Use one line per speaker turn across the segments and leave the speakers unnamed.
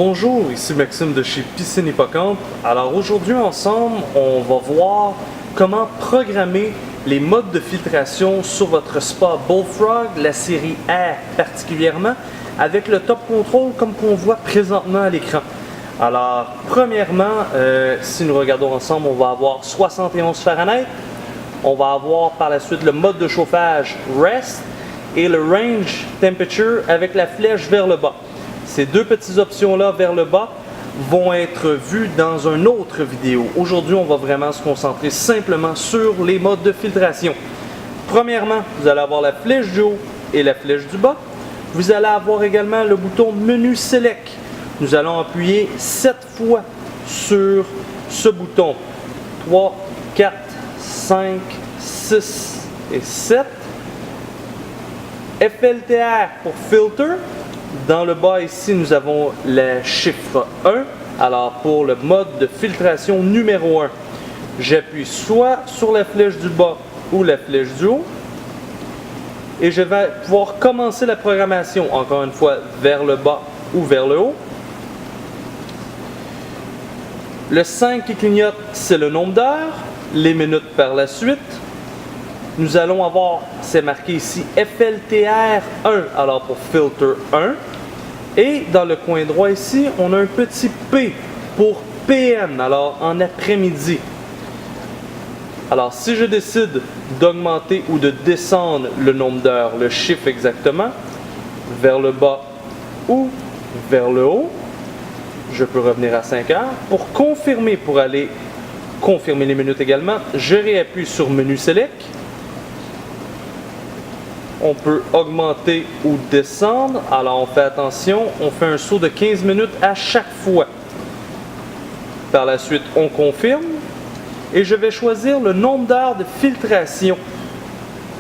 Bonjour, ici Maxime de chez Piscine Hippocampe. Alors aujourd'hui ensemble, on va voir comment programmer les modes de filtration sur votre spa Bullfrog, la série R particulièrement, avec le Top Control comme qu'on voit présentement à l'écran. Alors premièrement, si nous regardons ensemble, on va avoir 71 Fahrenheit. On va avoir par la suite le mode de chauffage Rest et le Range Temperature avec la flèche vers le bas. Ces deux petites options-là vers le bas vont être vues dans une autre vidéo. Aujourd'hui, on va vraiment se concentrer simplement sur les modes de filtration. Premièrement, vous allez avoir la flèche du haut et la flèche du bas. Vous allez avoir également le bouton Menu Select. Nous allons appuyer 7 fois sur ce bouton. 3, 4, 5, 6 et 7. FLTR pour Filter. Dans le bas ici, nous avons le chiffre 1. Alors pour le mode de filtration numéro 1, j'appuie soit sur la flèche du bas ou la flèche du haut. Et je vais pouvoir commencer la programmation, encore une fois, vers le bas ou vers le haut. Le 5 qui clignote, c'est le nombre d'heures. Les minutes par la suite. Nous allons avoir, c'est marqué ici, FLTR 1, alors pour Filter 1. Et dans le coin droit ici, on a un petit P pour PM, alors en après-midi. Alors si je décide d'augmenter ou de descendre le nombre d'heures, le chiffre exactement, vers le bas ou vers le haut, je peux revenir à 5 heures. Pour confirmer, pour aller confirmer les minutes également, je réappuie sur Menu Select. On peut augmenter ou descendre. Alors on fait attention, on fait un saut de 15 minutes à chaque fois. Par la suite, on confirme. Et je vais choisir le nombre d'heures de filtration.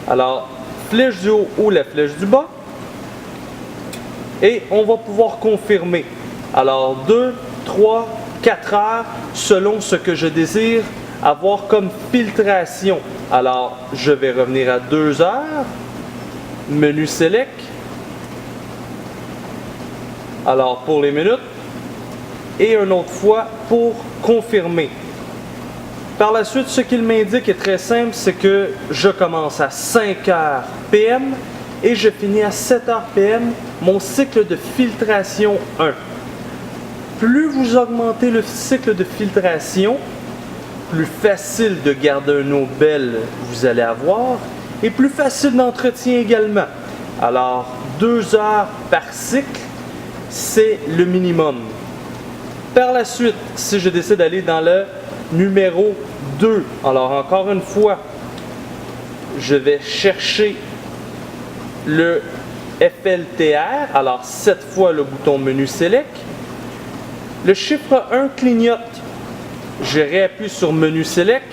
Alors, flèche du haut ou la flèche du bas. Et on va pouvoir confirmer. Alors 2, 3, 4 heures selon ce que je désire avoir comme filtration. Alors, je vais revenir à 2 heures. Menu Select. Alors pour les minutes. Et une autre fois pour confirmer. Par la suite, ce qu'il m'indique est très simple, c'est que je commence à 5 heures PM et je finis à 7 heures PM mon cycle de filtration 1. Plus vous augmentez le cycle de filtration, plus facile de garder une eau belle vous allez avoir. Et plus facile d'entretien également. Alors, 2 heures par cycle, c'est le minimum. Par la suite, si je décide d'aller dans le numéro 2, alors encore une fois, je vais chercher le FLTR, alors 7 fois le bouton Menu Select. Le chiffre 1 clignote. Je réappuie sur Menu Select.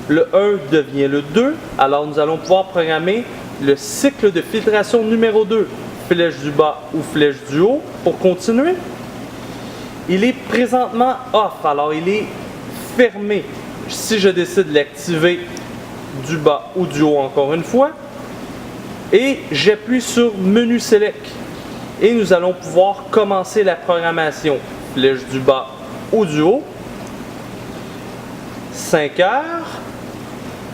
Le 1 devient le 2, alors nous allons pouvoir programmer le cycle de filtration numéro 2, flèche du bas ou flèche du haut, pour continuer. Il est présentement off, alors il est fermé. Si je décide de l'activer du bas ou du haut encore une fois, et j'appuie sur Menu Select, et nous allons pouvoir commencer la programmation, flèche du bas ou du haut, 5 heures.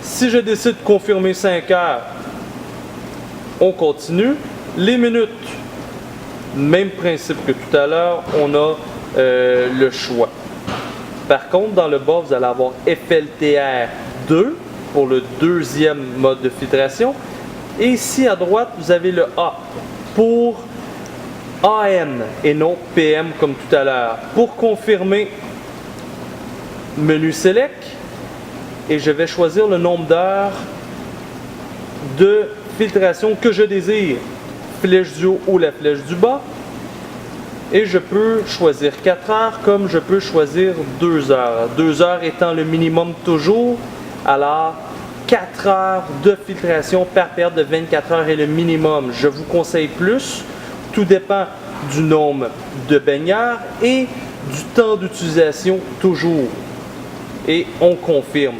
Si je décide de confirmer 5 heures, on continue. Les minutes, même principe que tout à l'heure, on a le choix. Par contre, dans le bas, vous allez avoir FLTR 2 pour le deuxième mode de filtration. Et ici à droite, vous avez le A pour AM et non PM comme tout à l'heure. Pour confirmer, Menu Select. Et je vais choisir le nombre d'heures de filtration que je désire. Flèche du haut ou la flèche du bas. Et je peux choisir 4 heures comme je peux choisir 2 heures. 2 heures étant le minimum toujours. Alors 4 heures de filtration par période de 24 heures est le minimum. Je vous conseille plus. Tout dépend du nombre de baigneurs et du temps d'utilisation toujours. Et on confirme.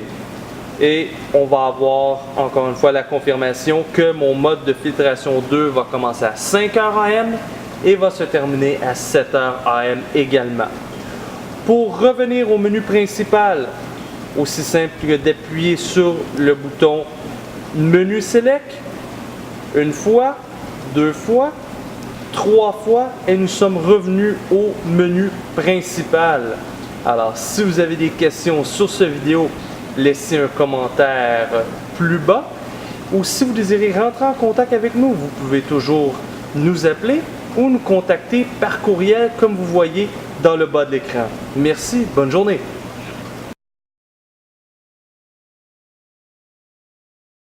Et on va avoir encore une fois la confirmation que mon mode de filtration 2 va commencer à 5 heures AM et va se terminer à 7h AM également. Pour revenir au menu principal, aussi simple que d'appuyer sur le bouton Menu Select, une fois, deux fois, trois fois, et nous sommes revenus au menu principal. Alors, si vous avez des questions sur cette vidéo, laissez un commentaire plus bas. Ou si vous désirez rentrer en contact avec nous, vous pouvez toujours nous appeler ou nous contacter par courriel comme vous voyez dans le bas de l'écran. Merci, bonne journée.